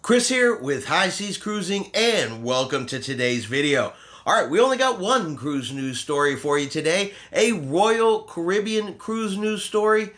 Chris here with High Seas Cruising, and welcome to today's video. Alright, we only got one cruise news story for you today, a Royal Caribbean cruise news story,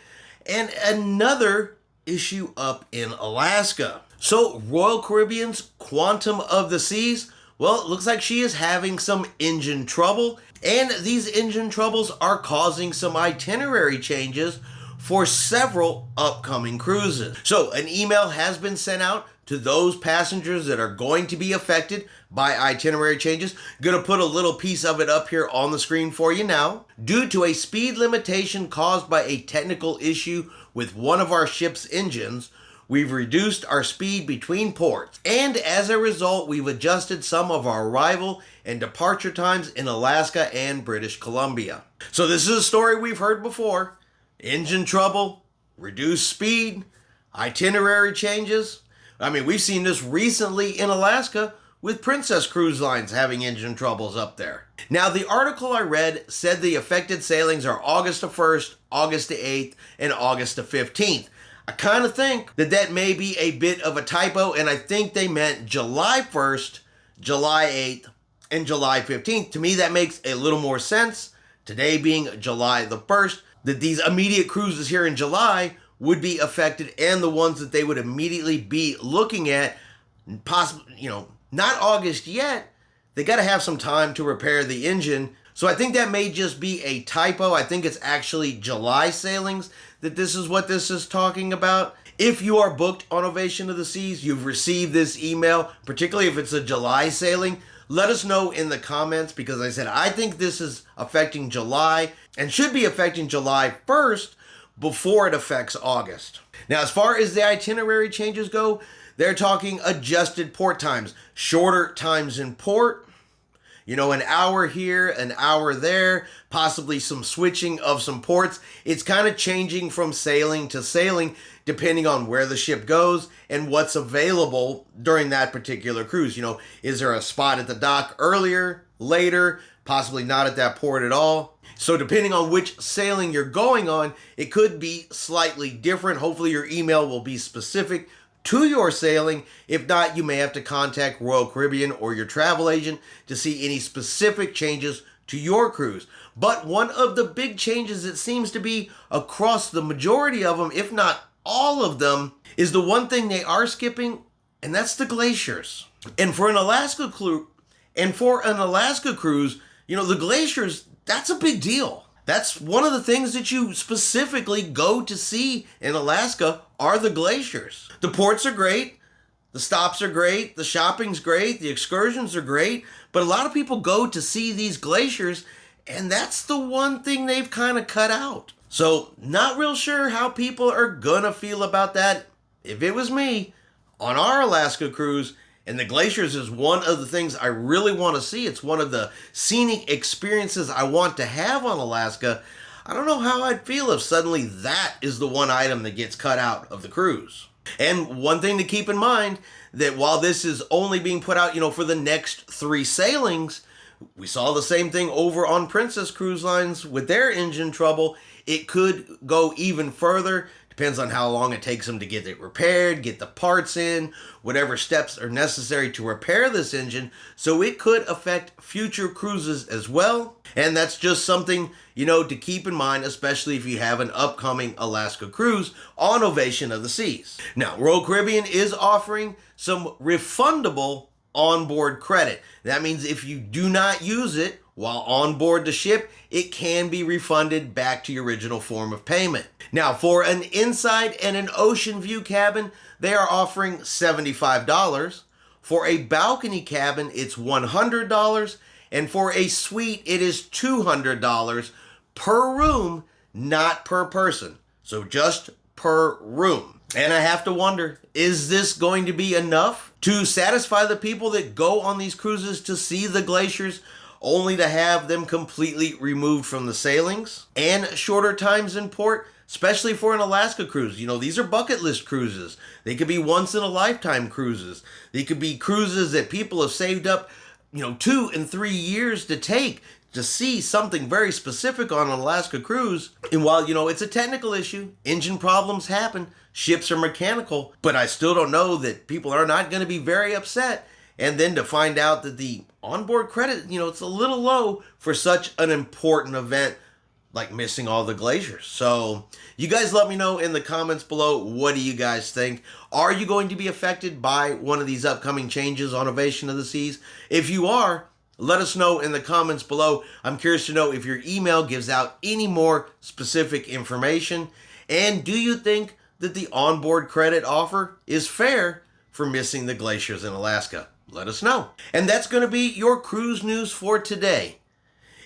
and another issue up in Alaska. So, Royal Caribbean's Quantum of the Seas, well, it looks like she is having some engine trouble, and these engine troubles are causing some itinerary changes for several upcoming cruises. So, an email has been sent out to those passengers that are going to be affected by itinerary changes. Gonna put a little piece of it up here on the screen for you now. Due to a speed limitation caused by a technical issue with one of our ship's engines, we've reduced our speed between ports. And as a result, we've adjusted some of our arrival and departure times in Alaska and British Columbia. So this is a story we've heard before. Engine trouble, reduced speed, itinerary changes. I mean, we've seen this recently in Alaska with Princess Cruise Lines having engine troubles up there. Now, the article I read said the affected sailings are August the 1st, August the 8th, and August the 15th. I kind of think that may be a bit of a typo, and I think they meant July 1st, July 8th, and July 15th. To me, that makes a little more sense. Today being July the 1st, that these immediate cruises here in July would be affected, and the ones that they would immediately be looking at, possibly, not August yet. They got to have some time to repair the engine. So I think that may just be a typo. I think it's actually July sailings that this is what this is talking about. If you are booked on Ovation of the Seas, you've received this email, particularly if it's a July sailing, let us know in the comments, because I said I think this is affecting July and should be affecting July 1st before it affects August. Now, as far as the itinerary changes go, they're talking adjusted port times, shorter times in port, an hour here, an hour there, possibly some switching of some ports. It's kind of changing from sailing to sailing, depending on where the ship goes and what's available during that particular cruise. Is there a spot at the dock earlier, later, possibly not at that port at all? So depending on which sailing you're going on, it could be slightly different. Hopefully your email will be specific to your sailing. If not, you may have to contact Royal Caribbean or your travel agent to see any specific changes to your cruise. But one of the big changes, it seems to be across the majority of them, if not all of them, is the one thing they are skipping, and that's the Glaciers. And for an Alaska cruise, the Glaciers, that's a big deal. That's one of the things that you specifically go to see in Alaska are the Glaciers. The ports are great, the stops are great, the shopping's great, the excursions are great, but a lot of people go to see these Glaciers, and that's the one thing they've kind of cut out. So, not real sure how people are gonna feel about that. If it was me, on our Alaska cruise, and the Glaciers is one of the things I really want to see. It's one of the scenic experiences I want to have on Alaska. I don't know how I'd feel if suddenly that is the one item that gets cut out of the cruise. And one thing to keep in mind, that while this is only being put out, for the next 3 sailings, we saw the same thing over on Princess Cruise Lines with their engine trouble. It could go even further. Depends on how long it takes them to get it repaired, get the parts in, whatever steps are necessary to repair this engine. So it could affect future cruises as well. And that's just something, to keep in mind, especially if you have an upcoming Alaska cruise on Ovation of the Seas. Now, Royal Caribbean is offering some refundable onboard credit. That means if you do not use it while on board the ship, it can be refunded back to your original form of payment. Now, for an inside and an ocean view cabin, they are offering $75. For a balcony cabin, it's $100. And for a suite, it is $200 per room, not per person. So just per room. And I have to wonder, is this going to be enough to satisfy the people that go on these cruises to see the Glaciers, only to have them completely removed from the sailings? And shorter times in port, especially for an Alaska cruise. These are bucket list cruises. They could be once in a lifetime cruises. They could be cruises that people have saved up, 2 and 3 years to take. to see something very specific on an Alaska cruise. And while, it's a technical issue, engine problems happen, ships are mechanical, but I still don't know that people are not going to be very upset. And then to find out that the onboard credit, it's a little low for such an important event like missing all the glaciers. So you guys let me know in the comments below, what do you guys think? Are you going to be affected by one of these upcoming changes on Ovation of the Seas? If you are, let us know in the comments below. I'm curious to know if your email gives out any more specific information. And do you think that the onboard credit offer is fair for missing the glaciers in Alaska? Let us know. And that's going to be your cruise news for today.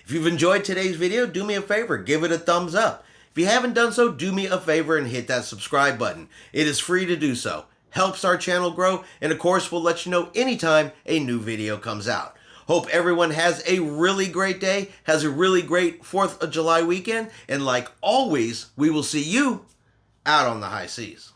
If you've enjoyed today's video, do me a favor, give it a thumbs up. If you haven't done so, do me a favor and hit that subscribe button. It is free to do so. Helps our channel grow, and of course, we'll let you know anytime a new video comes out. Hope everyone has a really great day, has a really great 4th of July weekend, and like always, we will see you out on the high seas.